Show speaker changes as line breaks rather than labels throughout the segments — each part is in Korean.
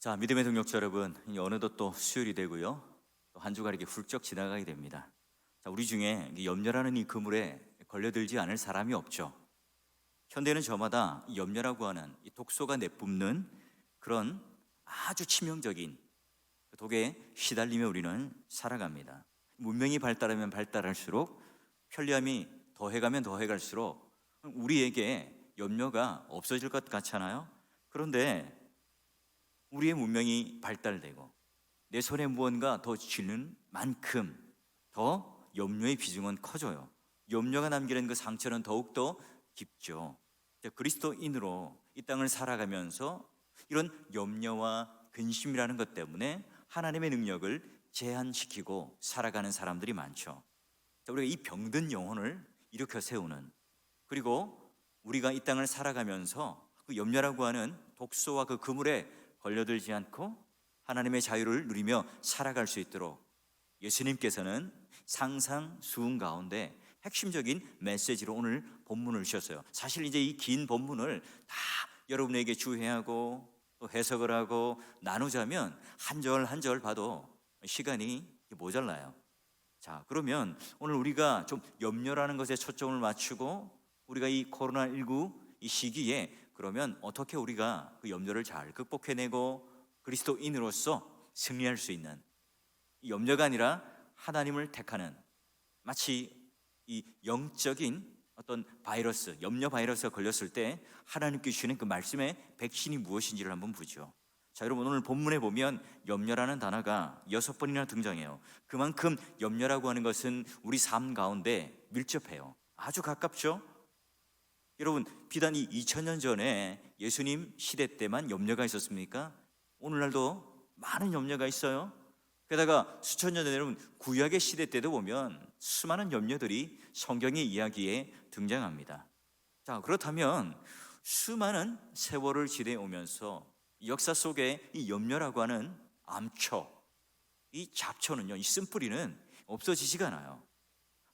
자, 믿음의 동역자 여러분, 어느덧 또 수요일이 되고요. 또 한 주가 이렇게 훌쩍 지나가게 됩니다. 자, 우리 중에 이 염려라는 이 그물에 걸려들지 않을 사람이 없죠. 현대는 저마다 이 염려라고 하는 이 독소가 내뿜는 그런 아주 치명적인 독에 시달리며 우리는 살아갑니다. 문명이 발달하면 발달할수록 편리함이 더해가면 더해갈수록 우리에게 염려가 없어질 것 같잖아요. 그런데 우리의 문명이 발달되고 내 손에 무언가 더 쥐는 만큼 더 염려의 비중은 커져요. 염려가 남기는 그 상처는 더욱더 깊죠. 그리스도인으로 이 땅을 살아가면서 이런 염려와 근심이라는 것 때문에 하나님의 능력을 제한시키고 살아가는 사람들이 많죠. 우리가 이 병든 영혼을 일으켜 세우는, 그리고 우리가 이 땅을 살아가면서 그 염려라고 하는 독소와 그 그물에 걸려들지 않고 하나님의 자유를 누리며 살아갈 수 있도록 예수님께서는 상상수훈 가운데 핵심적인 메시지로 오늘 본문을 주셨어요. 사실 이제 이 긴 본문을 다 여러분에게 주해하고 또 해석을 하고 나누자면 한 절 한 절 봐도 시간이 모자라요. 자, 그러면 오늘 우리가 좀 염려라는 것에 초점을 맞추고 우리가 이 코로나19 이 시기에 그러면 어떻게 우리가 그 염려를 잘 극복해내고 그리스도인으로서 승리할 수 있는, 이 염려가 아니라 하나님을 택하는, 마치 이 영적인 어떤 바이러스, 염려 바이러스가 걸렸을 때 하나님께 주시는 그 말씀의 백신이 무엇인지를 한번 보죠. 자, 여러분, 오늘 본문에 보면 염려라는 단어가 6번이나 등장해요. 그만큼 염려라고 하는 것은 우리 삶 가운데 밀접해요. 아주 가깝죠. 여러분, 비단 이 2000년 전에 예수님 시대 때만 염려가 있었습니까? 오늘날도 많은 염려가 있어요. 게다가 수천 년 전에 여러분 구약의 시대 때도 보면 수많은 염려들이 성경의 이야기에 등장합니다. 자, 그렇다면 수많은 세월을 지내오면서 역사 속에 이 염려라고 하는 암초, 이 잡초는요, 이 쓴뿌리는 없어지지가 않아요.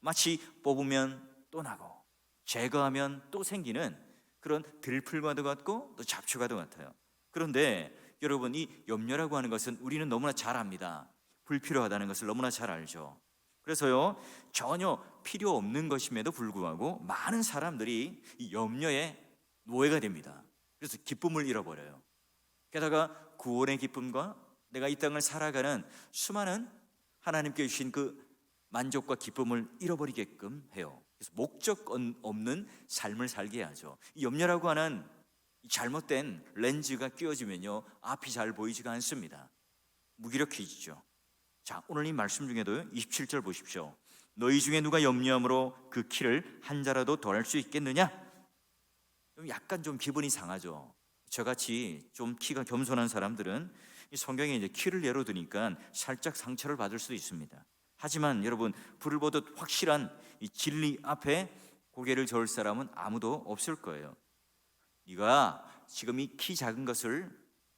마치 뽑으면 또 나고 제거하면 또 생기는 그런 들풀과도 같고 또 잡초과도 같아요. 그런데 여러분, 이 염려라고 하는 것은 우리는 너무나 잘 압니다. 불필요하다는 것을 너무나 잘 알죠. 그래서요, 전혀 필요 없는 것임에도 불구하고 많은 사람들이 이 염려의 노예가 됩니다. 그래서 기쁨을 잃어버려요. 게다가 구원의 기쁨과 내가 이 땅을 살아가는 수많은 하나님께 주신 그 만족과 기쁨을 잃어버리게끔 해요. 그래서 목적 없는 삶을 살게 하죠. 이 염려라고 하는 잘못된 렌즈가 끼워지면요, 앞이 잘 보이지가 않습니다. 무기력해지죠. 자, 오늘 이 말씀 중에도 27절 보십시오. 너희 중에 누가 염려함으로 그 키를 한 자라도 더 할 수 있겠느냐? 약간 좀 기분이 상하죠. 저같이 좀 키가 겸손한 사람들은 이 성경에 이제 키를 예로 드니까 살짝 상처를 받을 수도 있습니다. 하지만 여러분, 불을 보듯 확실한 이 진리 앞에 고개를 저을 사람은 아무도 없을 거예요. 네가 지금 이 키 작은 것을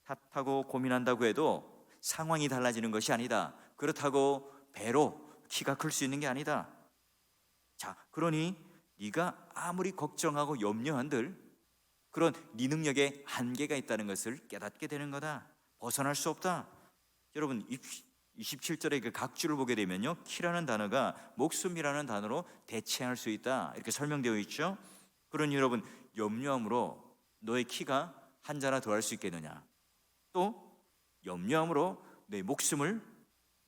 탓하고 고민한다고 해도 상황이 달라지는 것이 아니다. 그렇다고 배로 키가 클 수 있는 게 아니다. 자, 그러니 네가 아무리 걱정하고 염려한들 그런 네 능력에 한계가 있다는 것을 깨닫게 되는 거다. 벗어날 수 없다. 여러분, 27절의 그 각주를 보게 되면요, 키라는 단어가 목숨이라는 단어로 대체할 수 있다, 이렇게 설명되어 있죠. 그러니 여러분, 염려함으로 너의 키가 한 자나 더 할 수 있겠느냐? 또 염려함으로 내 목숨을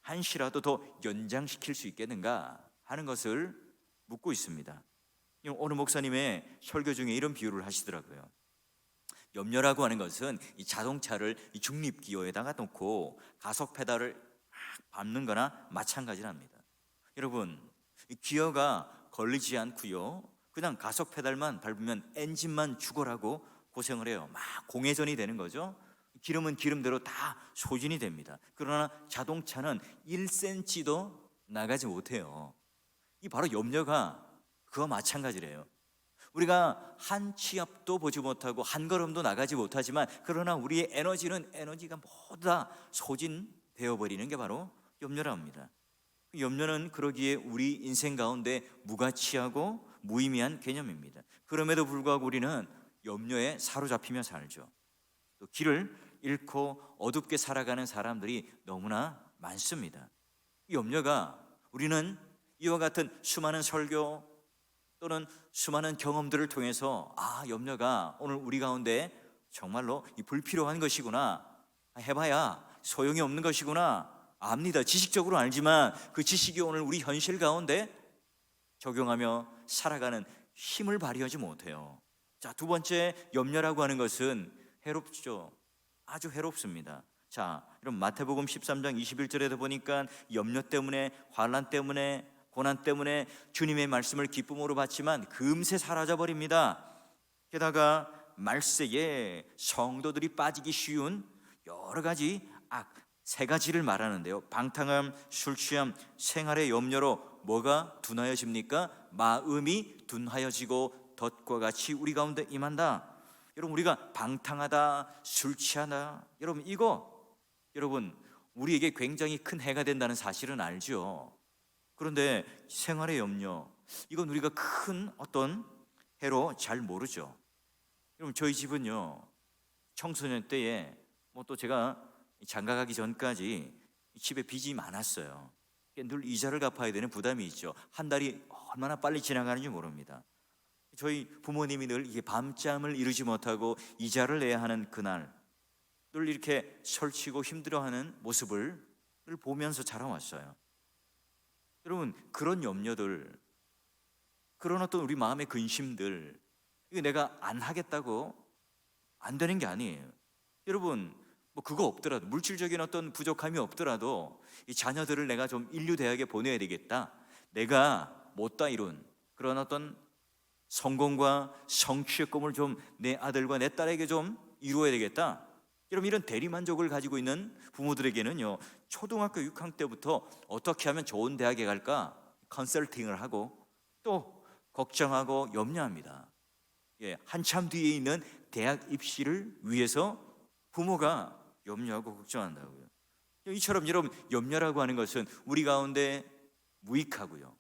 한시라도 더 연장시킬 수 있겠는가 하는 것을 묻고 있습니다. 어느 목사님의 설교 중에 이런 비유를 하시더라고요. 염려라고 하는 것은 이 자동차를 이 중립기어에다가 놓고 가속 페달을 막 밟는 거나 마찬가지랍니다. 여러분, 이 기어가 걸리지 않고요, 그냥 가속 페달만 밟으면 엔진만 죽어라고 고생을 해요. 막 공회전이 되는 거죠. 기름은 기름대로 다 소진이 됩니다. 그러나 자동차는 1cm도 나가지 못해요. 이 바로 염려가 그와 마찬가지래요. 우리가 한 치 앞도 보지 못하고 한 걸음도 나가지 못하지만 그러나 우리의 에너지가 모두 다 소진되어 버리는 게 바로 염려랍니다. 염려는 그러기에 우리 인생 가운데 무가치하고 무의미한 개념입니다. 그럼에도 불구하고 우리는 염려에 사로잡히며 살죠. 또 길을 잃고 어둡게 살아가는 사람들이 너무나 많습니다. 이 염려가 우리는 이와 같은 수많은 설교 또는 수많은 경험들을 통해서 염려가 오늘 우리 가운데 정말로 이 불필요한 것이구나, 해봐야 소용이 없는 것이구나 압니다. 지식적으로 알지만 그 지식이 오늘 우리 현실 가운데 적용하며 살아가는 힘을 발휘하지 못해요. 자, 두 번째, 염려라고 하는 것은 해롭죠. 아주 해롭습니다. 자, 여러분 마태복음 13장 21절에도 보니까 염려 때문에, 환난 때문에, 고난 때문에 주님의 말씀을 기쁨으로 받지만 금세 사라져 버립니다. 게다가 말세에 성도들이 빠지기 쉬운 여러 가지 세 가지를 말하는데요. 방탕함, 술 취함, 생활의 염려로 뭐가 둔하여집니까? 마음이 둔하여지고 덫과 같이 우리 가운데 임한다. 여러분, 우리가 방탕하다, 술 취하다, 여러분 우리에게 굉장히 큰 해가 된다는 사실은 알죠. 그런데 생활의 염려, 이건 우리가 큰 어떤 해로 잘 모르죠. 여러분, 저희 집은요, 청소년 때에 또 제가 장가가기 전까지 집에 빚이 많았어요. 늘 이자를 갚아야 되는 부담이 있죠. 한 달이 얼마나 빨리 지나가는지 모릅니다. 저희 부모님이 늘 이게 밤잠을 이루지 못하고 이자를 내야 하는 그날, 늘 이렇게 설치고 힘들어하는 모습을 늘 보면서 자라왔어요. 여러분, 그런 염려들, 그런 어떤 우리 마음의 근심들, 이거 내가 안 하겠다고 안 되는 게 아니에요. 여러분, 그거 없더라도, 물질적인 어떤 부족함이 없더라도 이 자녀들을 내가 좀 인류대학에 보내야 되겠다, 내가 못다 이룬 그런 어떤 성공과 성취의 꿈을 좀 내 아들과 내 딸에게 좀 이루어야 되겠다, 여러분, 이런 대리만족을 가지고 있는 부모들에게는요, 초등학교 6학년 때부터 어떻게 하면 좋은 대학에 갈까 컨설팅을 하고 또 걱정하고 염려합니다. 한참 뒤에 있는 대학 입시를 위해서 부모가 염려하고 걱정한다고요. 이처럼 여러분, 염려라고 하는 것은 우리 가운데 무익하고요,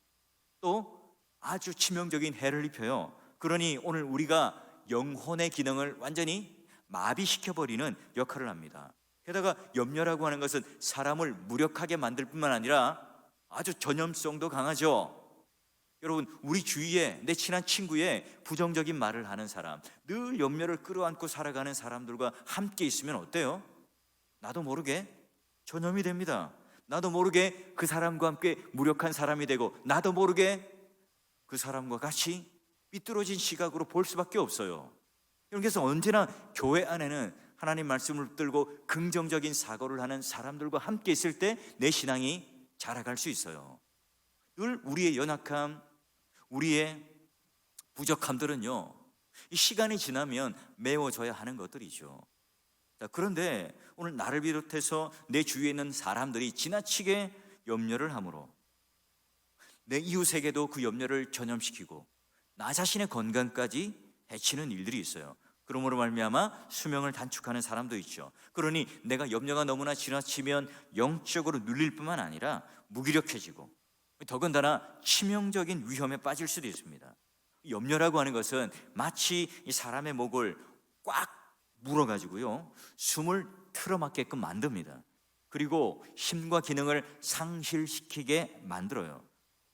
또 아주 치명적인 해를 입혀요. 그러니 오늘 우리가 영혼의 기능을 완전히 마비시켜버리는 역할을 합니다. 게다가 염려라고 하는 것은 사람을 무력하게 만들 뿐만 아니라 아주 전염성도 강하죠. 여러분, 우리 주위에 내 친한 친구의 부정적인 말을 하는 사람, 늘 염려를 끌어안고 살아가는 사람들과 함께 있으면 어때요? 나도 모르게 전염이 됩니다. 나도 모르게 그 사람과 함께 무력한 사람이 되고, 나도 모르게 그 사람과 같이 삐뚤어진 시각으로 볼 수밖에 없어요. 그래서 언제나 교회 안에는 하나님 말씀을 붙들고 긍정적인 사고를 하는 사람들과 함께 있을 때 내 신앙이 자라갈 수 있어요. 늘 우리의 연약함, 우리의 부족함들은요, 이 시간이 지나면 메워져야 하는 것들이죠. 그런데 오늘 나를 비롯해서 내 주위에 있는 사람들이 지나치게 염려를 함으로 내 이웃에게도 그 염려를 전염시키고 나 자신의 건강까지 해치는 일들이 있어요. 그러므로 말미암아 수명을 단축하는 사람도 있죠. 그러니 내가 염려가 너무나 지나치면 영적으로 눌릴 뿐만 아니라 무기력해지고 더군다나 치명적인 위험에 빠질 수도 있습니다. 염려라고 하는 것은 마치 이 사람의 목을 꽉 물어가지고요, 숨을 틀어막게끔 만듭니다. 그리고 힘과 기능을 상실시키게 만들어요.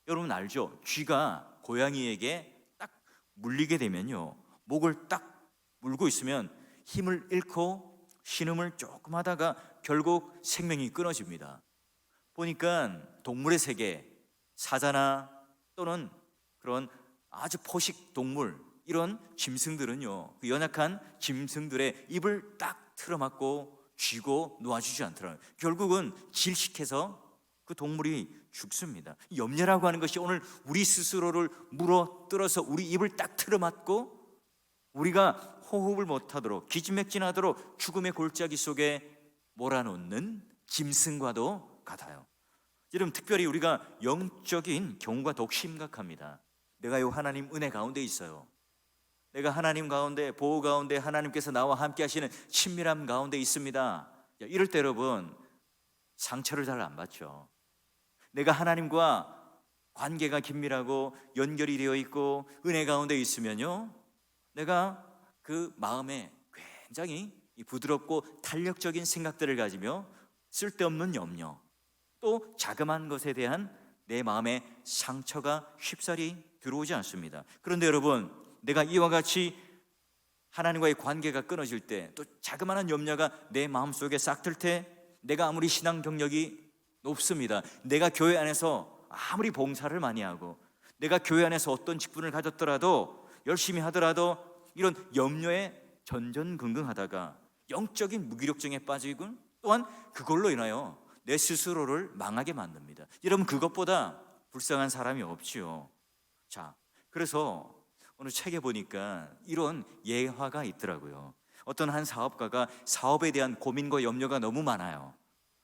여러분 알죠? 쥐가 고양이에게 딱 물리게 되면요, 목을 딱 물고 있으면 힘을 잃고 신음을 조금 하다가 결국 생명이 끊어집니다. 보니까 동물의 세계, 사자나 또는 그런 아주 포식 동물, 이런 짐승들은요, 그 연약한 짐승들의 입을 딱 틀어막고 쥐고 놓아주지 않더라고요. 결국은 질식해서 그 동물이 죽습니다. 염려라고 하는 것이 오늘 우리 스스로를 물어뜯어서 우리 입을 딱 틀어막고 우리가 호흡을 못하도록 기진맥진하도록 죽음의 골짜기 속에 몰아넣는 짐승과도 같아요. 여러분, 특별히 우리가 영적인 경우가 더욱 심각합니다. 내가 요 하나님 은혜 가운데 있어요. 내가 하나님 가운데, 보호 가운데, 하나님께서 나와 함께 하시는 친밀함 가운데 있습니다. 이럴 때 여러분, 상처를 잘 안 받죠. 내가 하나님과 관계가 긴밀하고 연결이 되어 있고 은혜 가운데 있으면요, 내가 그 마음에 굉장히 이 부드럽고 탄력적인 생각들을 가지며 쓸데없는 염려, 또 자그마한 것에 대한 내 마음의 상처가 쉽사리 들어오지 않습니다. 그런데 여러분, 내가 이와 같이 하나님과의 관계가 끊어질 때, 또 자그마한 염려가 내 마음속에 싹 들 때, 내가 아무리 신앙 경력이 높습니다, 내가 교회 안에서 아무리 봉사를 많이 하고, 내가 교회 안에서 어떤 직분을 가졌더라도, 열심히 하더라도 이런 염려에 전전긍긍하다가 영적인 무기력증에 빠지고, 또한 그걸로 인하여 내 스스로를 망하게 만듭니다. 여러분, 그것보다 불쌍한 사람이 없지요. 자, 그래서 어느 책에 보니까 이런 예화가 있더라고요. 어떤 한 사업가가 사업에 대한 고민과 염려가 너무 많아요.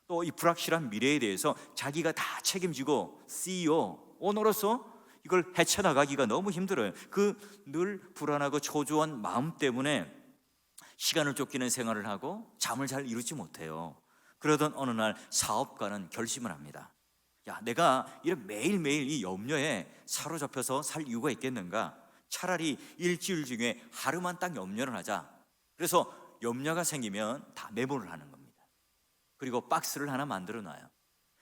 또 이 불확실한 미래에 대해서 자기가 다 책임지고 CEO, 오너로서 이걸 헤쳐나가기가 너무 힘들어요. 그 늘 불안하고 초조한 마음 때문에 시간을 쫓기는 생활을 하고 잠을 잘 이루지 못해요. 그러던 어느 날 사업가는 결심을 합니다. 야, 내가 이런 매일매일 이 염려에 사로잡혀서 살 이유가 있겠는가? 차라리 일주일 중에 하루만 딱 염려를 하자. 그래서 염려가 생기면 다 메모를 하는 겁니다. 그리고 박스를 하나 만들어 놔요.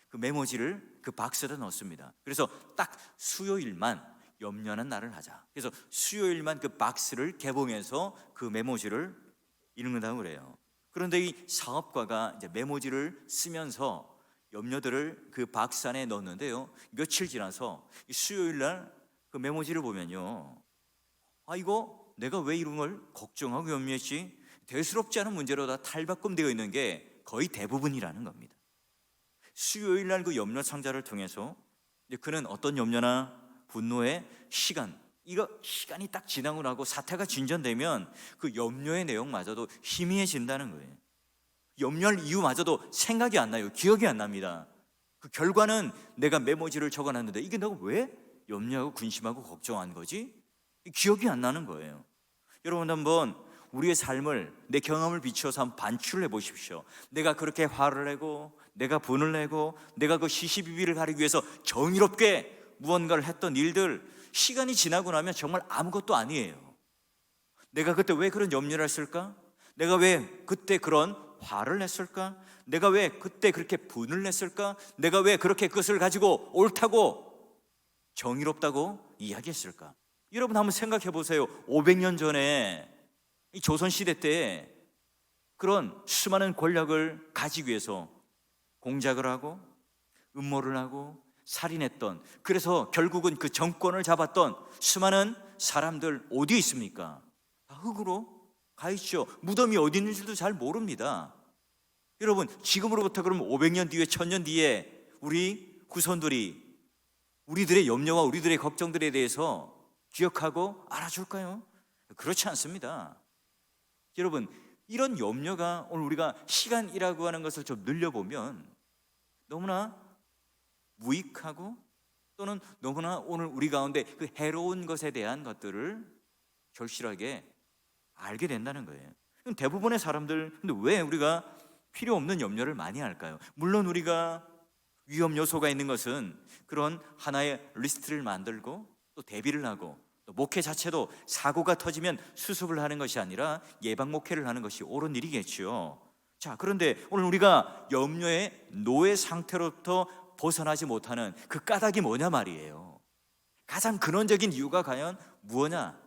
그 메모지를 그 박스에다 넣습니다. 그래서 딱 수요일만 염려하는 날을 하자. 그래서 수요일만 그 박스를 개봉해서 그 메모지를 읽는다고 그래요. 그런데 이 사업가가 이제 메모지를 쓰면서 염려들을 그 박스 안에 넣었는데요, 며칠 지나서 수요일 날 그 메모지를 보면요, 아, 이거 내가 왜 이런 걸 걱정하고 염려했지? 대수롭지 않은 문제로 다 탈바꿈되어 있는 게 거의 대부분이라는 겁니다. 수요일 날 그 염려 상자를 통해서 그는 어떤 염려나 분노의 시간이 딱 지나고 나고 사태가 진전되면 그 염려의 내용마저도 희미해진다는 거예요. 염려할 이유마저도 생각이 안 나요. 기억이 안 납니다. 그 결과는 내가 메모지를 적어놨는데 이게 내가 왜 염려하고 근심하고 걱정한 거지? 기억이 안 나는 거예요. 여러분, 한번 우리의 삶을, 내 경험을 비추어서 한번 반추를 해보십시오. 내가 그렇게 화를 내고, 내가 분을 내고, 내가 그 시시비비를 가리기 위해서 정의롭게 무언가를 했던 일들, 시간이 지나고 나면 정말 아무것도 아니에요. 내가 그때 왜 그런 염려를 했을까? 내가 왜 그때 그런 화를 냈을까? 내가 왜 그때 그렇게 분을 냈을까? 내가 왜 그렇게 그것을 가지고 옳다고 정의롭다고 이야기했을까? 여러분, 한번 생각해 보세요. 500년 전에 이 조선시대 때 그런 수많은 권력을 가지기 위해서 공작을 하고 음모를 하고 살인했던, 그래서 결국은 그 정권을 잡았던 수많은 사람들 어디 있습니까? 다 흙으로 가 있죠. 무덤이 어디 있는지도 잘 모릅니다. 여러분, 지금으로부터 그럼 500년 뒤에, 1000년 뒤에 우리 후손들이 우리들의 염려와 우리들의 걱정들에 대해서 기억하고 알아줄까요? 그렇지 않습니다. 여러분, 이런 염려가 오늘 우리가 시간이라고 하는 것을 좀 늘려보면 너무나 무익하고, 또는 너무나 오늘 우리 가운데 그 해로운 것에 대한 것들을 절실하게 알게 된다는 거예요. 대부분의 사람들, 근데 왜 우리가 필요 없는 염려를 많이 할까요? 물론 우리가 위험 요소가 있는 것은 그런 하나의 리스트를 만들고 또 대비를 하고, 또 목회 자체도 사고가 터지면 수습을 하는 것이 아니라 예방 목회를 하는 것이 옳은 일이겠죠. 자, 그런데 오늘 우리가 염려의 노예 상태로부터 벗어나지 못하는 그 까닭이 뭐냐 말이에요. 가장 근원적인 이유가 과연 무엇냐?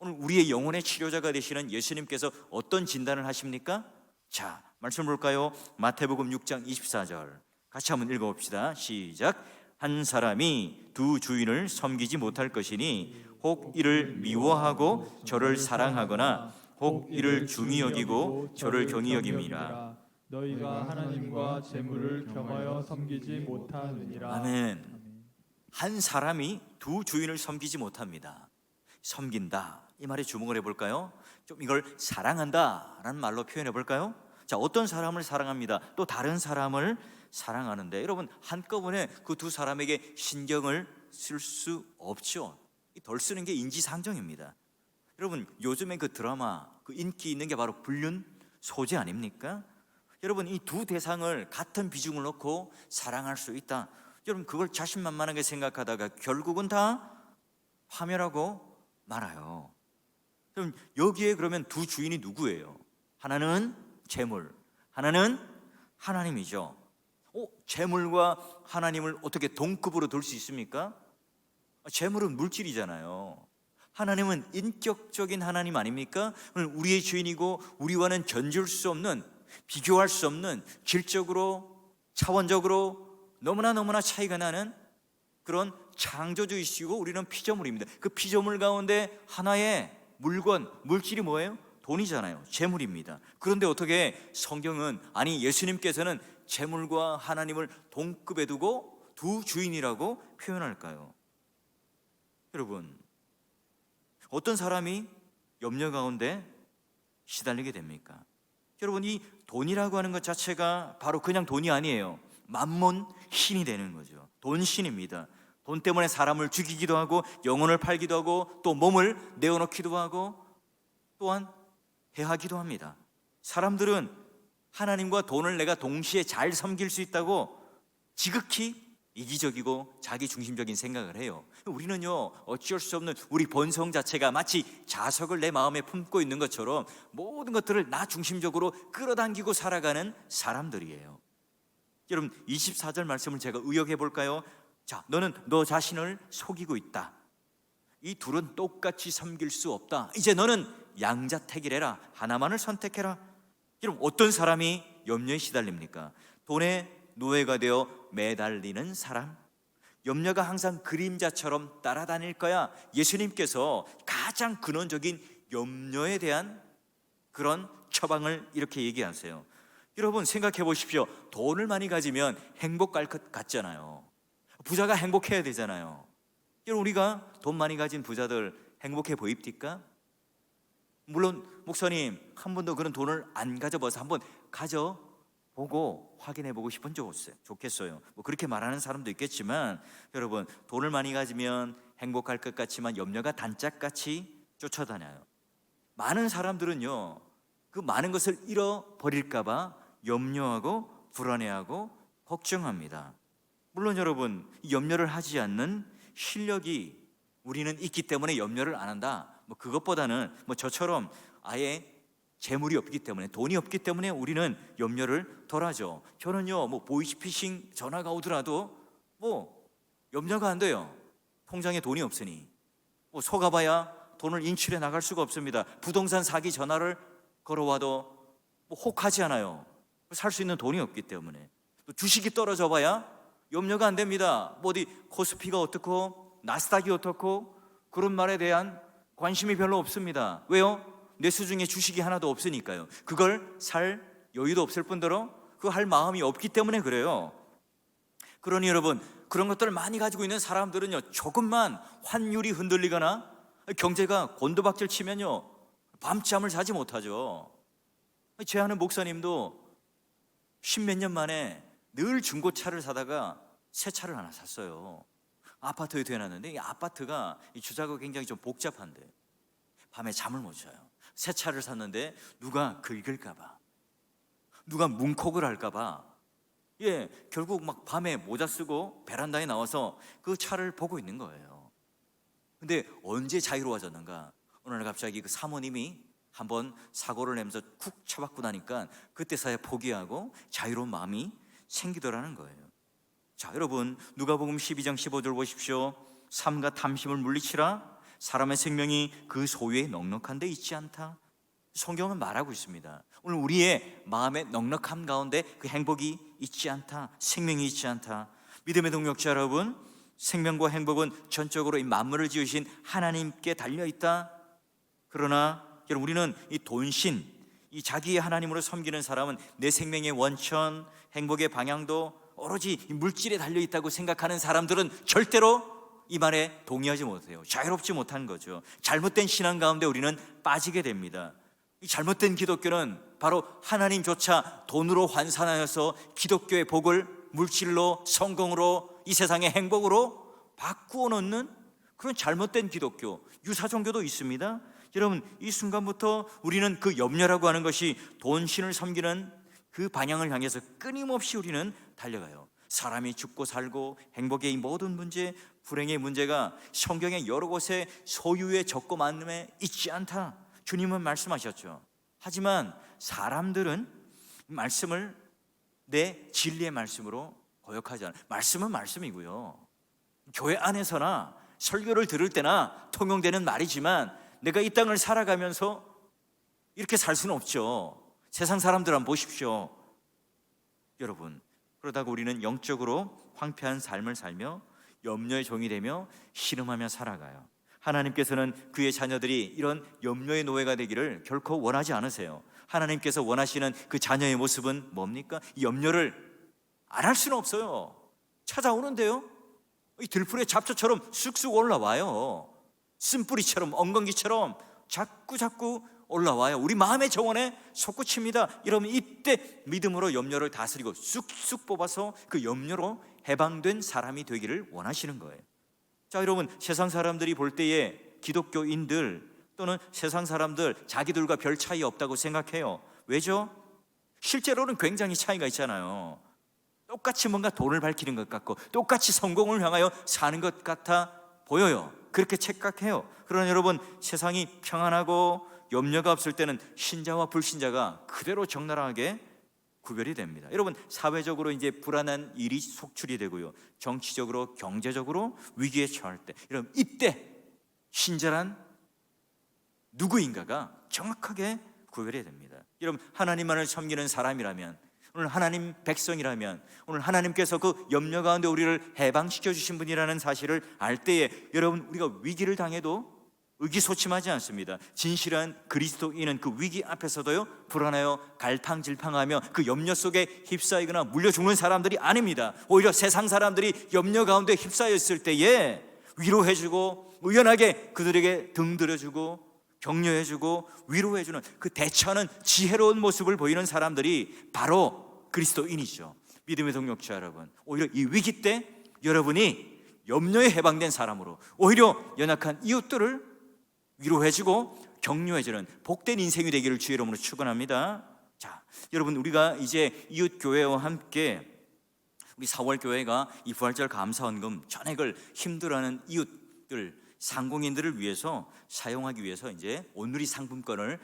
오늘 우리의 영혼의 치료자가 되시는 예수님께서 어떤 진단을 하십니까? 자, 말씀 볼까요? 마태복음 6장 24절 같이 한번 읽어봅시다. 시작. 한 사람이 두 주인을 섬기지 못할 것이니 혹 이를 미워하고 저를 사랑하거나 혹 이를 중히 여기고 저를 경히 여김이라.
너희가 하나님과 재물을 겸하여 섬기지 못하느니라.
아멘. 한 사람이 두 주인을 섬기지 못합니다. 섬긴다, 이 말에 주목을 해볼까요? 좀 이걸 사랑한다 라는 말로 표현해 볼까요? 자, 어떤 사람을 사랑합니다, 또 다른 사람을 사랑하는데, 여러분, 한꺼번에 그 두 사람에게 신경을 쓸 수 없죠. 덜 쓰는 게 인지상정입니다. 여러분, 요즘에 그 드라마, 그 인기 있는 게 바로 불륜 소재 아닙니까? 여러분, 이 두 대상을 같은 비중을 놓고 사랑할 수 있다, 여러분, 그걸 자신만만하게 생각하다가 결국은 다 파멸하고 말아요. 그럼 여기에 그러면 두 주인이 누구예요? 하나는 재물, 하나는 하나님이죠. 재물과 하나님을 어떻게 동급으로 둘 수 있습니까? 재물은 물질이잖아요. 하나님은 인격적인 하나님 아닙니까? 우리의 주인이고 우리와는 견줄 수 없는, 비교할 수 없는, 질적으로, 차원적으로 너무나 차이가 나는 그런 창조주이시고 우리는 피조물입니다. 그 피조물 가운데 하나의 물건, 물질이 뭐예요? 돈이잖아요. 재물입니다. 그런데 어떻게 성경은, 아니 예수님께서는 재물과 하나님을 동급에 두고 두 주인이라고 표현할까요? 여러분, 어떤 사람이 염려 가운데 시달리게 됩니까? 여러분, 이 돈이라고 하는 것 자체가 바로 그냥 돈이 아니에요. 만몬, 신이 되는 거죠. 돈신입니다. 돈 때문에 사람을 죽이기도 하고 영혼을 팔기도 하고 또 몸을 내어놓기도 하고 또한 해하기도 합니다. 사람들은 하나님과 돈을 내가 동시에 잘 섬길 수 있다고 지극히 이기적이고 자기중심적인 생각을 해요. 우리는요, 어쩔 수 없는 우리 본성 자체가 마치 자석을 내 마음에 품고 있는 것처럼 모든 것들을 나 중심적으로 끌어당기고 살아가는 사람들이에요. 여러분, 24절 말씀을 제가 의역해 볼까요? 자, 너는 너 자신을 속이고 있다. 이 둘은 똑같이 섬길 수 없다. 이제 너는 양자택일해라. 하나만을 선택해라. 여러분, 어떤 사람이 염려에 시달립니까? 돈의 노예가 되어 매달리는 사람, 염려가 항상 그림자처럼 따라다닐 거야. 예수님께서 가장 근원적인 염려에 대한 그런 처방을 이렇게 얘기하세요. 여러분, 생각해 보십시오. 돈을 많이 가지면 행복할 것 같잖아요. 부자가 행복해야 되잖아요. 여러분, 우리가 돈 많이 가진 부자들 행복해 보입니까? 물론 목사님, 한 번도 그런 돈을 안 가져봐서 한번 가져보고 확인해 보고 싶은 좋겠어요. 뭐 그렇게 말하는 사람도 있겠지만, 여러분, 돈을 많이 가지면 행복할 것 같지만 염려가 단짝같이 쫓아다녀요. 많은 사람들은요, 그 많은 것을 잃어버릴까 봐 염려하고 불안해하고 걱정합니다. 물론 여러분, 염려를 하지 않는 실력이 우리는 있기 때문에 염려를 안 한다, 뭐 그것보다는 뭐 저처럼 아예 재물이 없기 때문에, 돈이 없기 때문에 우리는 염려를 덜하죠. 저는요, 뭐 보이스피싱 전화가 오더라도 뭐 염려가 안 돼요. 통장에 돈이 없으니. 뭐 속아봐야 돈을 인출해 나갈 수가 없습니다. 부동산 사기 전화를 걸어와도 뭐 혹하지 않아요. 살 수 있는 돈이 없기 때문에. 또 주식이 떨어져 봐야 염려가 안 됩니다. 뭐 어디 코스피가 어떻고 나스닥이 어떻고 그런 말에 대한 관심이 별로 없습니다. 왜요? 내 수중에 주식이 하나도 없으니까요. 그걸 살 여유도 없을 뿐더러 그거 할 마음이 없기 때문에 그래요. 그러니 여러분, 그런 것들을 많이 가지고 있는 사람들은요, 조금만 환율이 흔들리거나 경제가 곤두박질 치면요, 밤잠을 자지 못하죠. 제 아는 목사님도 10몇 년 만에 늘 중고차를 사다가 새 차를 하나 샀어요. 아파트에 대놨는데 이 아파트가 이 주차가 굉장히 좀 복잡한데 밤에 잠을 못 자요. 새 차를 샀는데 누가 긁을까 봐, 누가 뭉콕을 할까 봐, 결국 막 밤에 모자 쓰고 베란다에 나와서 그 차를 보고 있는 거예요. 근데 언제 자유로워졌는가? 어느 날 갑자기 그 사모님이 한번 사고를 내면서 쿡 쳐박고 나니까 그때서야 포기하고 자유로운 마음이 생기더라는 거예요. 자, 여러분, 누가복음 12장 15절 보십시오. 삼가 탐심을 물리치라. 사람의 생명이 그 소유에 넉넉한 데 있지 않다. 성경은 말하고 있습니다. 오늘 우리의 마음의 넉넉함 가운데 그 행복이 있지 않다, 생명이 있지 않다. 믿음의 동역자 여러분, 생명과 행복은 전적으로 이 만물을 지으신 하나님께 달려있다. 그러나 여러분, 우리는 이 돈신, 이 자기의 하나님으로 섬기는 사람은 내 생명의 원천, 행복의 방향도 오로지 물질에 달려있다고 생각하는 사람들은 절대로 이 말에 동의하지 못해요. 자유롭지 못한 거죠. 잘못된 신앙 가운데 우리는 빠지게 됩니다. 이 잘못된 기독교는 바로 하나님조차 돈으로 환산하여서 기독교의 복을 물질로, 성공으로, 이 세상의 행복으로 바꾸어 놓는 그런 잘못된 기독교, 유사 종교도 있습니다. 여러분, 이 순간부터 우리는 그 염려라고 하는 것이 돈신을 섬기는 그 방향을 향해서 끊임없이 우리는 달려가요. 사람이 죽고 살고 행복의 이 모든 문제, 불행의 문제가 성경의 여러 곳에 소유에 적고 많음에 있지 않다, 주님은 말씀하셨죠. 하지만 사람들은 말씀을 내 진리의 말씀으로 고역하지 않아요. 말씀은 말씀이고요. 교회 안에서나 설교를 들을 때나 통용되는 말이지만 내가 이 땅을 살아가면서 이렇게 살 수는 없죠. 세상 사람들 한번 보십시오. 여러분, 그러다가 우리는 영적으로 황폐한 삶을 살며 염려의 종이 되며 신음하며 살아가요. 하나님께서는 그의 자녀들이 이런 염려의 노예가 되기를 결코 원하지 않으세요. 하나님께서 원하시는 그 자녀의 모습은 뭡니까? 이 염려를 안 할 수는 없어요. 찾아오는데요, 이 들풀의 잡초처럼 쑥쑥 올라와요. 쓴뿌리처럼 엉겅기처럼 자꾸 올라와요. 우리 마음의 정원에 솟구칩니다. 이러면 이때 믿음으로 염려를 다스리고 쑥쑥 뽑아서 그 염려로 해방된 사람이 되기를 원하시는 거예요. 자, 여러분, 세상 사람들이 볼 때에 기독교인들 또는 세상 사람들 자기들과 별 차이 없다고 생각해요. 왜죠? 실제로는 굉장히 차이가 있잖아요. 똑같이 뭔가 돈을 밝히는 것 같고 똑같이 성공을 향하여 사는 것 같아 보여요. 그렇게 착각해요. 그러나 여러분, 세상이 평안하고 염려가 없을 때는 신자와 불신자가 그대로 적나라하게 구별이 됩니다. 여러분, 사회적으로 이제 불안한 일이 속출이 되고요, 정치적으로 경제적으로 위기에 처할 때, 여러분, 이때 신자란 누구인가가 정확하게 구별이 됩니다. 여러분, 하나님만을 섬기는 사람이라면, 오늘 하나님 백성이라면, 오늘 하나님께서 그 염려 가운데 우리를 해방시켜 주신 분이라는 사실을 알 때에 여러분, 우리가 위기를 당해도 의기소침하지 않습니다. 진실한 그리스도인은 그 위기 앞에서도요, 불안하여 갈팡질팡하며 그 염려 속에 휩싸이거나 물려 죽는 사람들이 아닙니다. 오히려 세상 사람들이 염려 가운데 휩싸여 있을 때에 위로해주고 의연하게 그들에게 등들어주고 격려해주고 위로해주는 그 대처하는 지혜로운 모습을 보이는 사람들이 바로 그리스도인이죠. 믿음의 동역자 여러분, 오히려 이 위기 때 여러분이 염려에 해방된 사람으로 오히려 연약한 이웃들을 위로해주고 격려해주는 복된 인생이 되기를 주의 이름으로 축원합니다. 자, 여러분, 우리가 이제 이웃 교회와 함께 우리 4월 교회가 이 부활절 감사헌금 전액을 힘들어하는 이웃들, 상공인들을 위해서 사용하기 위해서 이제 온누리 상품권을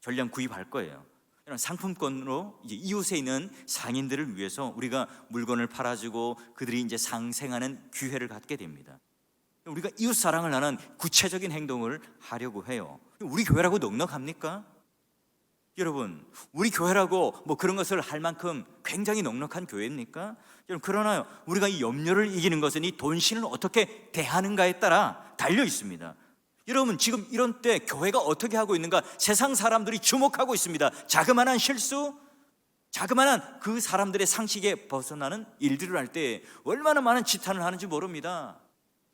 전량 구입할 거예요. 이런 상품권으로 이제 이웃에 있는 상인들을 위해서 우리가 물건을 팔아주고 그들이 이제 상생하는 기회를 갖게 됩니다. 우리가 이웃 사랑을 하는 구체적인 행동을 하려고 해요. 우리 교회라고 넉넉합니까? 여러분, 우리 교회라고 뭐 그런 것을 할 만큼 굉장히 넉넉한 교회입니까? 여러분, 그러나 우리가 이 염려를 이기는 것은 이 돈신을 어떻게 대하는가에 따라 달려 있습니다. 여러분, 지금 이런 때 교회가 어떻게 하고 있는가 세상 사람들이 주목하고 있습니다. 자그마한 실수, 자그마한 그 사람들의 상식에 벗어나는 일들을 할 때 얼마나 많은 지탄을 하는지 모릅니다.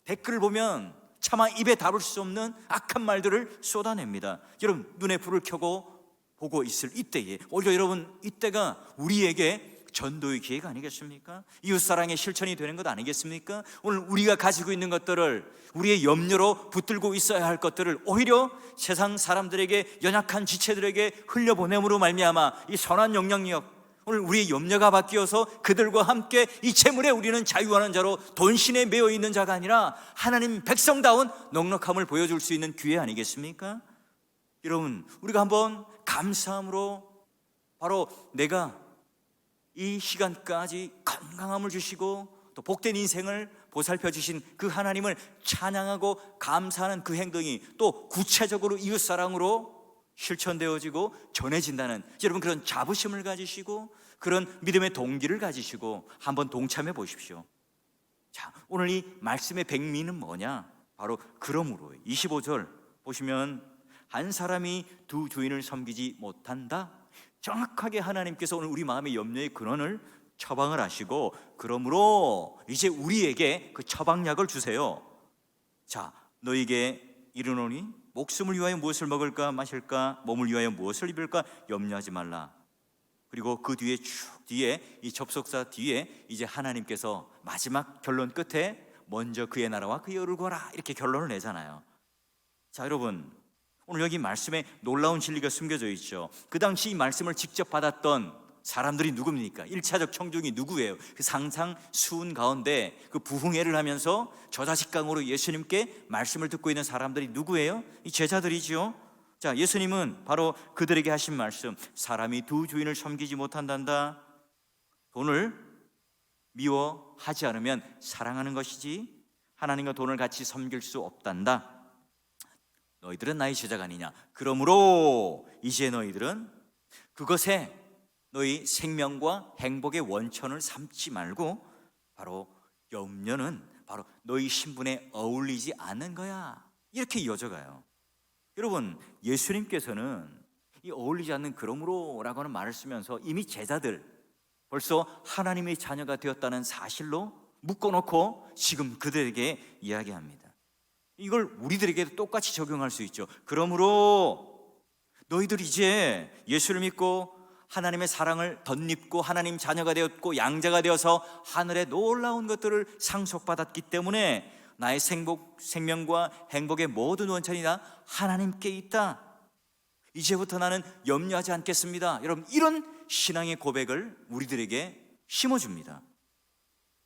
댓글을 보면 차마 입에 담을 수 없는 악한 말들을 쏟아냅니다. 여러분, 눈에 불을 켜고 보고 있을 이때에 오히려 여러분, 이때가 우리에게 전도의 기회가 아니겠습니까? 이웃사랑의 실천이 되는 것 아니겠습니까? 오늘 우리가 가지고 있는 것들을, 우리의 염려로 붙들고 있어야 할 것들을 오히려 세상 사람들에게, 연약한 지체들에게 흘려보냄으로 말미암아 이 선한 영향력, 오늘 우리의 염려가 바뀌어서 그들과 함께 이 재물에 우리는 자유하는 자로 돈신에 매여 있는 자가 아니라 하나님 백성다운 넉넉함을 보여줄 수 있는 기회 아니겠습니까? 여러분, 우리가 한번 감사함으로 바로 내가 이 시간까지 건강함을 주시고 또 복된 인생을 보살펴 주신 그 하나님을 찬양하고 감사하는 그 행동이 또 구체적으로 이웃사랑으로 실천되어지고 전해진다는, 여러분, 그런 자부심을 가지시고 그런 믿음의 동기를 가지시고 한번 동참해 보십시오. 자, 오늘 이 말씀의 백미는 뭐냐? 바로 그러므로 25절 보시면 한 사람이 두 주인을 섬기지 못한다. 정확하게 하나님께서 오늘 우리 마음의 염려의 근원을 처방을 하시고, 그러므로 이제 우리에게 그 처방약을 주세요. 자, 너에게 이르노니 목숨을 위하여 무엇을 먹을까 마실까, 몸을 위하여 무엇을 입을까 염려하지 말라. 그리고 그 뒤에 쭉 뒤에 이 접속사 뒤에 이제 하나님께서 마지막 결론 끝에 먼저 그의 나라와 그의 의를 구하라 이렇게 결론을 내잖아요. 자, 여러분, 오늘 여기 말씀에 놀라운 진리가 숨겨져 있죠. 그 당시 이 말씀을 직접 받았던 사람들이 누굽니까? 1차적 청중이 누구예요? 그 상상 수훈 가운데 그 부흥회를 하면서 저자식강으로 예수님께 말씀을 듣고 있는 사람들이 누구예요? 이 제자들이죠. 자, 예수님은 바로 그들에게 하신 말씀, 사람이 두 주인을 섬기지 못한단다. 돈을 미워하지 않으면 사랑하는 것이지 하나님과 돈을 같이 섬길 수 없단다. 너희들은 나의 제자가 아니냐. 그러므로 이제 너희들은 그것에 너희 생명과 행복의 원천을 삼지 말고 바로 염려는 바로 너희 신분에 어울리지 않는 거야. 이렇게 이어져가요. 여러분, 예수님께서는 이 어울리지 않는 그러므로라고 하는 말을 쓰면서 이미 제자들 벌써 하나님의 자녀가 되었다는 사실로 묶어놓고 지금 그들에게 이야기합니다. 이걸 우리들에게도 똑같이 적용할 수 있죠. 그러므로 너희들 이제 예수를 믿고 하나님의 사랑을 덧입고 하나님 자녀가 되었고 양자가 되어서 하늘의 놀라운 것들을 상속받았기 때문에 나의 생명과 행복의 모든 원천이 다 하나님께 있다. 이제부터 나는 염려하지 않겠습니다. 여러분, 이런 신앙의 고백을 우리들에게 심어줍니다.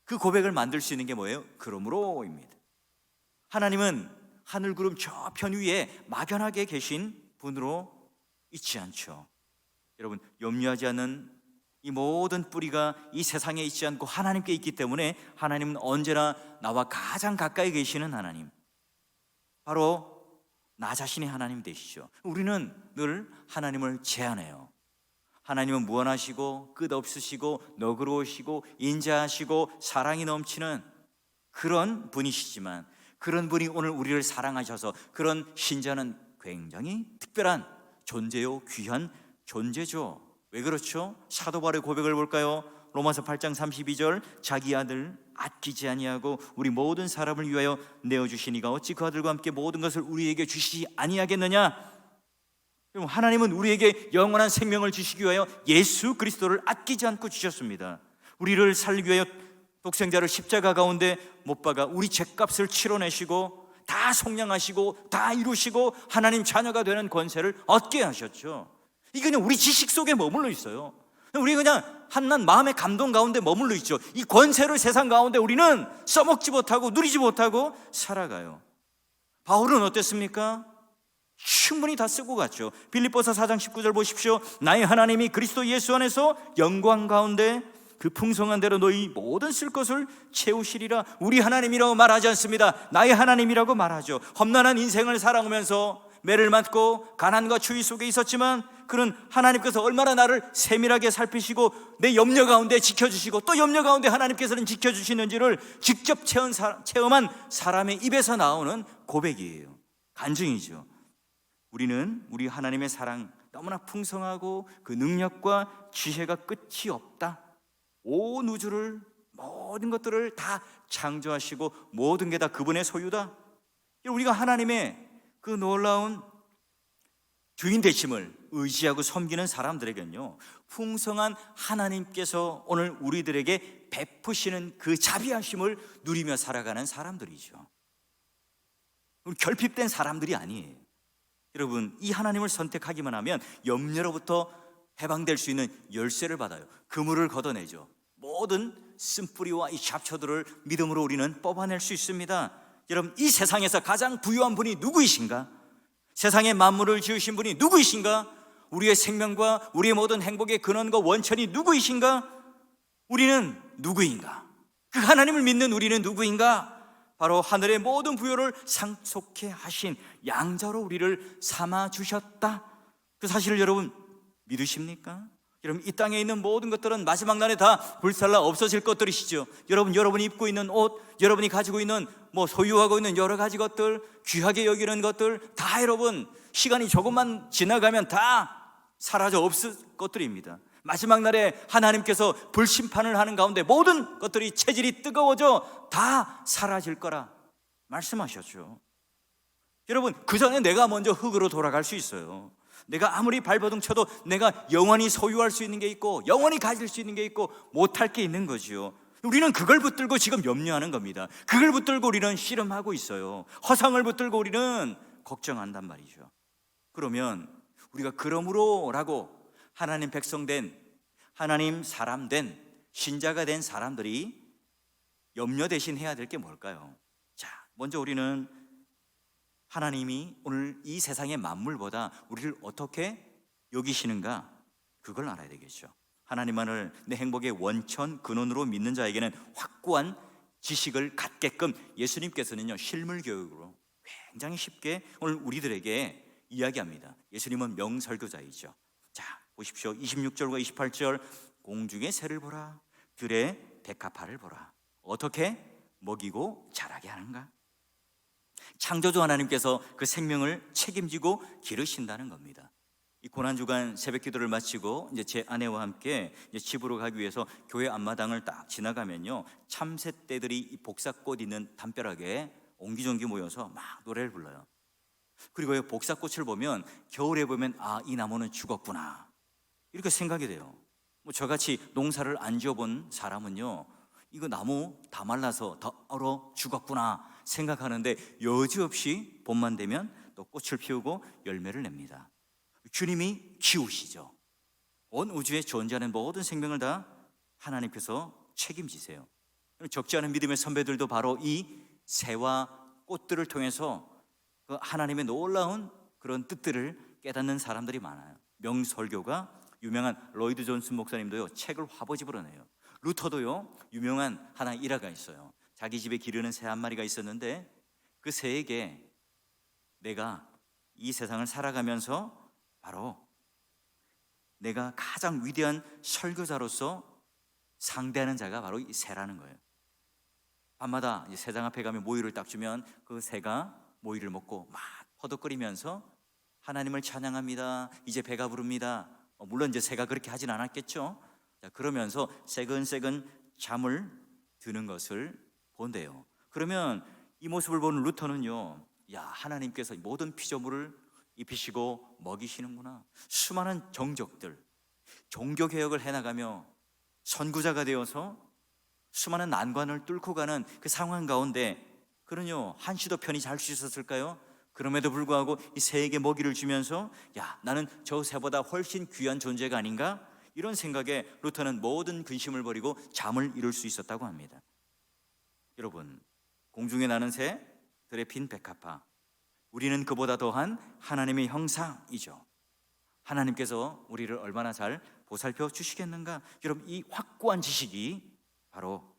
그 고백을 만들 수 있는 게 뭐예요? 그러므로입니다. 하나님은 하늘구름 저편 위에 막연하게 계신 분으로 있지 않죠. 여러분, 염려하지 않는 이 모든 뿌리가 이 세상에 있지 않고 하나님께 있기 때문에 하나님은 언제나 나와 가장 가까이 계시는 하나님, 바로 나 자신이 하나님 되시죠. 우리는 늘 하나님을 제안해요. 하나님은 무한하시고 끝없으시고 너그러우시고 인자하시고 사랑이 넘치는 그런 분이시지만 그런 분이 오늘 우리를 사랑하셔서 그런 신자는 굉장히 특별한 존재요, 귀한 존재죠. 왜 그렇죠? 사도 바울의 고백을 볼까요? 로마서 8장 32절, 자기 아들 아끼지 아니하고 우리 모든 사람을 위하여 내어주시니가 어찌 그 아들과 함께 모든 것을 우리에게 주시지 아니하겠느냐. 하나님은 우리에게 영원한 생명을 주시기 위하여 예수 그리스도를 아끼지 않고 주셨습니다. 우리를 살리기 위하여 독생자를 십자가 가운데 못 박아 우리 죄값을 치러내시고 다 속량하시고 다 이루시고 하나님 자녀가 되는 권세를 얻게 하셨죠. 이게 그냥 우리 지식 속에 머물러 있어요. 우리 그냥 한낱 마음의 감동 가운데 머물러 있죠. 이 권세를 세상 가운데 우리는 써먹지 못하고 누리지 못하고 살아가요. 바울은 어땠습니까? 충분히 다 쓰고 갔죠. 빌립보서 4장 19절 보십시오. 나의 하나님이 그리스도 예수 안에서 영광 가운데 그 풍성한 대로 너희 모든 쓸 것을 채우시리라. 우리 하나님이라고 말하지 않습니다. 나의 하나님이라고 말하죠. 험난한 인생을 살아오면서 매를 맞고 가난과 추위 속에 있었지만 그는 하나님께서 얼마나 나를 세밀하게 살피시고 내 염려 가운데 지켜주시고 또 염려 가운데 하나님께서는 지켜주시는지를 직접 체험한 사람의 입에서 나오는 고백이에요. 간증이죠. 우리는 우리 하나님의 사랑 너무나 풍성하고 그 능력과 지혜가 끝이 없다. 온 우주를 모든 것들을 다 창조하시고 모든 게 다 그분의 소유다. 우리가 하나님의 그 놀라운 주인 되심을 의지하고 섬기는 사람들에게는요, 풍성한 하나님께서 오늘 우리들에게 베푸시는 그 자비하심을 누리며 살아가는 사람들이죠. 우리 결핍된 사람들이 아니에요. 여러분, 이 하나님을 선택하기만 하면 염려로부터 해방될 수 있는 열쇠를 받아요. 그물을 걷어내죠. 모든 쓴뿌리와 이 잡초들을 믿음으로 우리는 뽑아낼 수 있습니다. 여러분, 이 세상에서 가장 부유한 분이 누구이신가? 세상의 만물을 지으신 분이 누구이신가? 우리의 생명과 우리의 모든 행복의 근원과 원천이 누구이신가? 우리는 누구인가? 그 하나님을 믿는 우리는 누구인가? 바로 하늘의 모든 부요를 상속해 하신 양자로 우리를 삼아 주셨다. 그 사실을 여러분 믿으십니까? 여러분, 이 땅에 있는 모든 것들은 마지막 날에 다 불살라 없어질 것들이시죠. 여러분이 입고 있는 옷, 여러분이 가지고 있는 소유하고 있는 여러 가지 것들, 귀하게 여기는 것들 다 여러분 시간이 조금만 지나가면 다 사라져 없을 것들입니다. 마지막 날에 하나님께서 불심판을 하는 가운데 모든 것들이 체질이 뜨거워져 다 사라질 거라 말씀하셨죠. 여러분, 그 전에 내가 먼저 흙으로 돌아갈 수 있어요. 내가 아무리 발버둥 쳐도 내가 영원히 소유할 수 있는 게 있고 영원히 가질 수 있는 게 있고 못할 게 있는 거지요. 우리는 그걸 붙들고 지금 염려하는 겁니다. 그걸 붙들고 우리는 씨름하고 있어요. 허상을 붙들고 우리는 걱정한단 말이죠. 그러면 우리가 그러므로라고 하나님 백성된, 하나님 사람된, 신자가 된 사람들이 염려 대신 해야 될 게 뭘까요? 자, 먼저 우리는 하나님이 오늘 이 세상의 만물보다 우리를 어떻게 여기시는가, 그걸 알아야 되겠죠. 하나님만을 내 행복의 원천 근원으로 믿는 자에게는 확고한 지식을 갖게끔 예수님께서는요, 실물 교육으로 굉장히 쉽게 오늘 우리들에게 이야기합니다. 예수님은 명설교자이죠. 자, 보십시오. 26절과 28절, 공중의 새를 보라, 들의 백합화를 보라. 어떻게 먹이고 자라게 하는가? 창조주 하나님께서 그 생명을 책임지고 기르신다는 겁니다. 이 고난주간 새벽 기도를 마치고 이제 제 아내와 함께 이제 집으로 가기 위해서 교회 앞마당을 딱 지나가면요, 참새떼들이 이 복사꽃 있는 담벼락에 옹기종기 모여서 막 노래를 불러요. 그리고 이 복사꽃을 보면, 겨울에 보면 아, 이 나무는 죽었구나, 이렇게 생각이 돼요. 뭐 저같이 농사를 안 지어본 사람은요, 이거 나무 다 말라서 더 얼어 죽었구나 생각하는데, 여지없이 봄만 되면 또 꽃을 피우고 열매를 냅니다. 주님이 키우시죠. 온 우주에 존재하는 모든 생명을 다 하나님께서 책임지세요. 적지 않은 믿음의 선배들도 바로 이 새와 꽃들을 통해서 그 하나님의 놀라운 그런 뜻들을 깨닫는 사람들이 많아요. 명설교가 유명한 로이드 존슨 목사님도요, 책을 화보집으로 내요. 루터도요, 유명한 하나 일화가 있어요. 자기 집에 기르는 새 한 마리가 있었는데, 그 새에게 내가 이 세상을 살아가면서 바로 내가 가장 위대한 설교자로서 상대하는 자가 바로 이 새라는 거예요. 밤마다 이제 새장 앞에 가면 모이를 딱 주면 그 새가 모이를 먹고 막 퍼덕거리면서 하나님을 찬양합니다, 이제 배가 부릅니다. 물론 이제 새가 그렇게 하진 않았겠죠. 자, 그러면서 새근새근 잠을 드는 것을 본대요. 그러면 이 모습을 보는 루터는요, 야, 하나님께서 모든 피조물을 입히시고 먹이시는구나. 수많은 정적들, 종교개혁을 해나가며 선구자가 되어서 수많은 난관을 뚫고 가는 그 상황 가운데 그는요, 한시도 편히 잘 수 있었을까요? 그럼에도 불구하고 이 새에게 먹이를 주면서 야, 나는 저 새보다 훨씬 귀한 존재가 아닌가? 이런 생각에 루터는 모든 근심을 버리고 잠을 이룰 수 있었다고 합니다. 여러분, 공중에 나는 새, 들에 핀 백합화, 우리는 그보다 더한 하나님의 형상이죠. 하나님께서 우리를 얼마나 잘 보살펴 주시겠는가? 여러분, 이 확고한 지식이 바로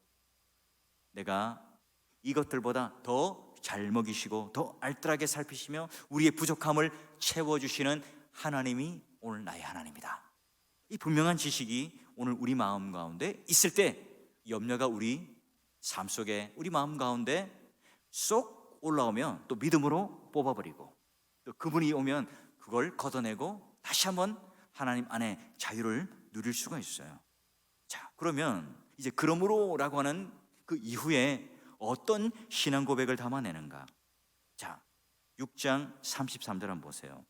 내가 이것들보다 더 잘 먹이시고 더 알뜰하게 살피시며 우리의 부족함을 채워주시는 하나님이 오늘 나의 하나님이다. 이 분명한 지식이 오늘 우리 마음 가운데 있을 때 염려가 우리 삶 속에, 우리 마음 가운데 쏙 올라오면 또 믿음으로 뽑아버리고, 또 그분이 오면 그걸 걷어내고 다시 한번 하나님 안에 자유를 누릴 수가 있어요. 자, 그러면 이제 그러므로라고 하는 그 이후에 어떤 신앙 고백을 담아내는가? 자, 6장 33절 한번 보세요.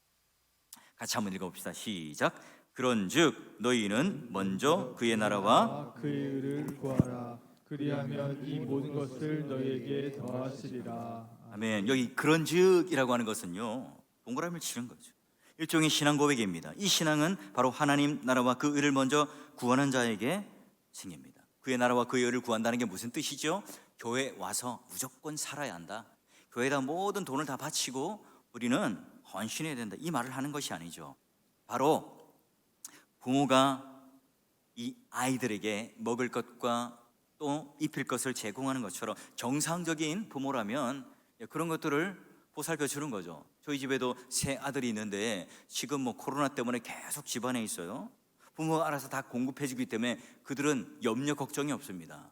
같이 한번 읽어봅시다. 시작. 그런즉 너희는 먼저 그의 나라와
그의 의를 구하라. 그리하면 이 모든 것을 너희에게 더하시리라.
아멘. 여기 그런즉이라고 하는 것은요, 동그라미를 치는 거죠. 일종의 신앙 고백입니다. 이 신앙은 바로 하나님 나라와 그 의를 먼저 구하는 자에게 생깁니다. 그의 나라와 그의 의를 구한다는 게 무슨 뜻이죠? 교회 와서 무조건 살아야 한다, 교회에다 모든 돈을 다 바치고 우리는 헌신해야 된다, 이 말을 하는 것이 아니죠. 바로 부모가 이 아이들에게 먹을 것과 또 입힐 것을 제공하는 것처럼 정상적인 부모라면 그런 것들을 보살펴 주는 거죠. 저희 집에도 세 아들이 있는데 지금 뭐 코로나 때문에 계속 집안에 있어요. 부모가 알아서 다 공급해 주기 때문에 그들은 염려 걱정이 없습니다.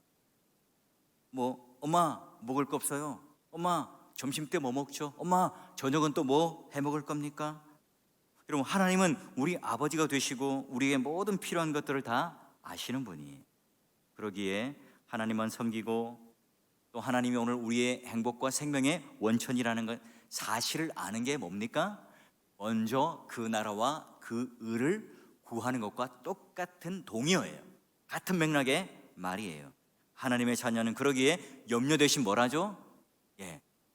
뭐 엄마 먹을 거 없어요? 엄마 점심 때 뭐 먹죠? 엄마 저녁은 또 뭐 해 먹을 겁니까? 여러분, 하나님은 우리 아버지가 되시고 우리의 모든 필요한 것들을 다 아시는 분이에요. 그러기에 하나님만 섬기고 또 하나님이 오늘 우리의 행복과 생명의 원천이라는 것 사실을 아는 게 뭡니까? 먼저 그 나라와 그 의를 구하는 것과 똑같은 동의어예요. 같은 맥락의 말이에요. 하나님의 자녀는 그러기에 염려 대신 뭐라죠?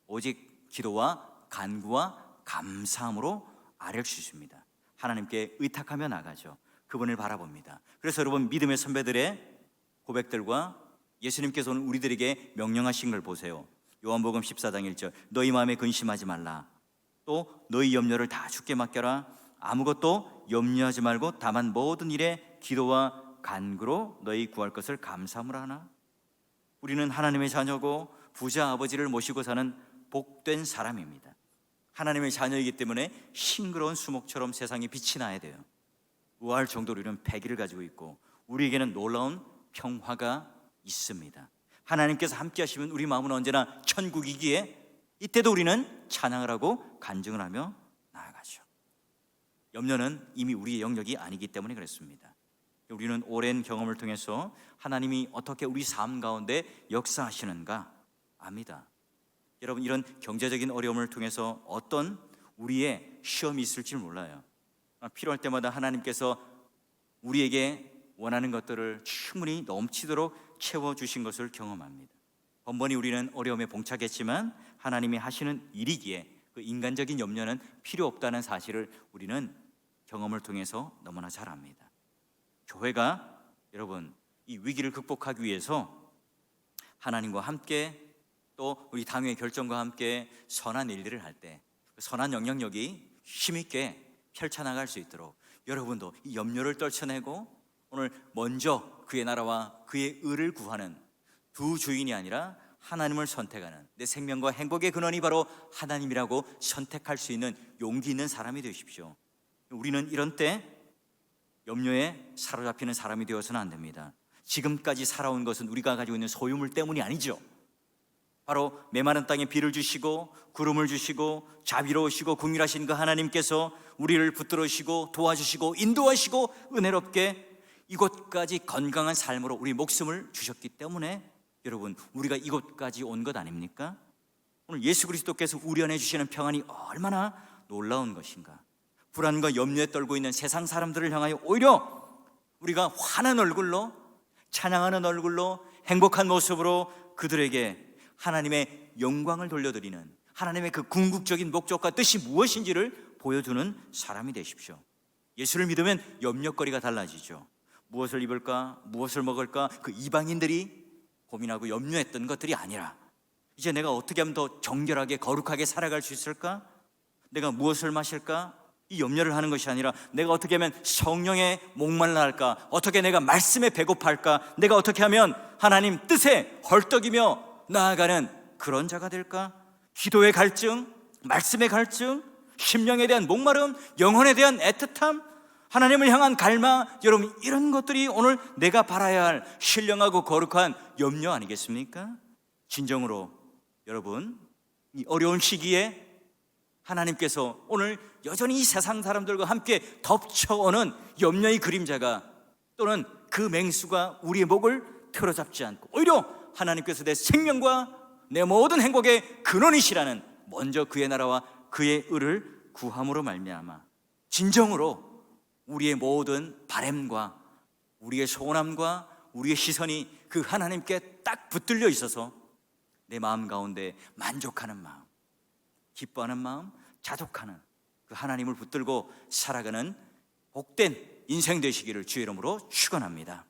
오직 기도와 간구와 감사함으로 아뢰 주십니다. 하나님께 의탁하며 나가죠. 그분을 바라봅니다. 그래서 여러분, 믿음의 선배들의 고백들과 예수님께서 오늘 우리들에게 명령하신 걸 보세요. 요한복음 14장 1절, 너희 마음에 근심하지 말라. 또 너희 염려를 다 주께 맡겨라. 아무것도 염려하지 말고 다만 모든 일에 기도와 간구로 너희 구할 것을 감사함으로 하나. 우리는 하나님의 자녀고 부자 아버지를 모시고 사는 복된 사람입니다. 하나님의 자녀이기 때문에 싱그러운 수목처럼 세상에 빛이 나야 돼요. 우아할 정도로 우리는 패기를 가지고 있고 우리에게는 놀라운 평화가 있습니다. 하나님께서 함께 하시면 우리 마음은 언제나 천국이기에 이때도 우리는 찬양을 하고 간증을 하며 나아가죠. 염려는 이미 우리의 영역이 아니기 때문에 그렇습니다. 우리는 오랜 경험을 통해서 하나님이 어떻게 우리 삶 가운데 역사하시는가 압니다. 여러분, 이런 경제적인 어려움을 통해서 어떤 우리의 시험이 있을지 몰라요. 필요할 때마다 하나님께서 우리에게 원하는 것들을 충분히 넘치도록 채워주신 것을 경험합니다. 번번이 우리는 어려움에 봉착했지만 하나님이 하시는 일이기에 그 인간적인 염려는 필요 없다는 사실을 우리는 경험을 통해서 너무나 잘 압니다. 교회가 여러분 이 위기를 극복하기 위해서 하나님과 함께 또 우리 당회의 결정과 함께 선한 일들을 할 때 선한 영향력이 힘있게 펼쳐나갈 수 있도록 여러분도 이 염려를 떨쳐내고 오늘 먼저 그의 나라와 그의 의를 구하는 두 주인이 아니라 하나님을 선택하는, 내 생명과 행복의 근원이 바로 하나님이라고 선택할 수 있는 용기 있는 사람이 되십시오. 우리는 이런 때 염려에 사로잡히는 사람이 되어서는 안 됩니다. 지금까지 살아온 것은 우리가 가지고 있는 소유물 때문이 아니죠. 바로 메마른 땅에 비를 주시고 구름을 주시고 자비로우시고 긍휼하신 그 하나님께서 우리를 붙들으시고 도와주시고 인도하시고 은혜롭게 이곳까지 건강한 삶으로 우리 목숨을 주셨기 때문에 여러분 우리가 이곳까지 온 것 아닙니까? 오늘 예수 그리스도께서 우리 안에 주시는 평안이 얼마나 놀라운 것인가. 불안과 염려에 떨고 있는 세상 사람들을 향하여 오히려 우리가 환한 얼굴로 찬양하는 얼굴로 행복한 모습으로 그들에게 하나님의 영광을 돌려드리는 하나님의 그 궁극적인 목적과 뜻이 무엇인지를 보여주는 사람이 되십시오. 예수를 믿으면 염려거리가 달라지죠. 무엇을 입을까? 무엇을 먹을까? 그 이방인들이 고민하고 염려했던 것들이 아니라 이제 내가 어떻게 하면 더 정결하게 거룩하게 살아갈 수 있을까? 내가 무엇을 마실까? 이 염려를 하는 것이 아니라 내가 어떻게 하면 성령에 목말라 할까? 어떻게 내가 말씀에 배고파할까? 내가 어떻게 하면 하나님 뜻에 헐떡이며 나아가는 그런 자가 될까? 기도의 갈증, 말씀의 갈증, 심령에 대한 목마름, 영혼에 대한 애틋함, 하나님을 향한 갈망, 여러분 이런 것들이 오늘 내가 바라야 할 신령하고 거룩한 염려 아니겠습니까? 진정으로 여러분 이 어려운 시기에 하나님께서 오늘 여전히 이 세상 사람들과 함께 덮쳐오는 염려의 그림자가 또는 그 맹수가 우리의 목을 틀어잡지 않고 오히려 하나님께서 내 생명과 내 모든 행복의 근원이시라는 먼저 그의 나라와 그의 의를 구함으로 말미암아 진정으로 우리의 모든 바램과 우리의 소원함과 우리의 시선이 그 하나님께 딱 붙들려 있어서 내 마음 가운데 만족하는 마음, 기뻐하는 마음, 자족하는 그 하나님을 붙들고 살아가는 복된 인생 되시기를 주의 이름으로 축원합니다.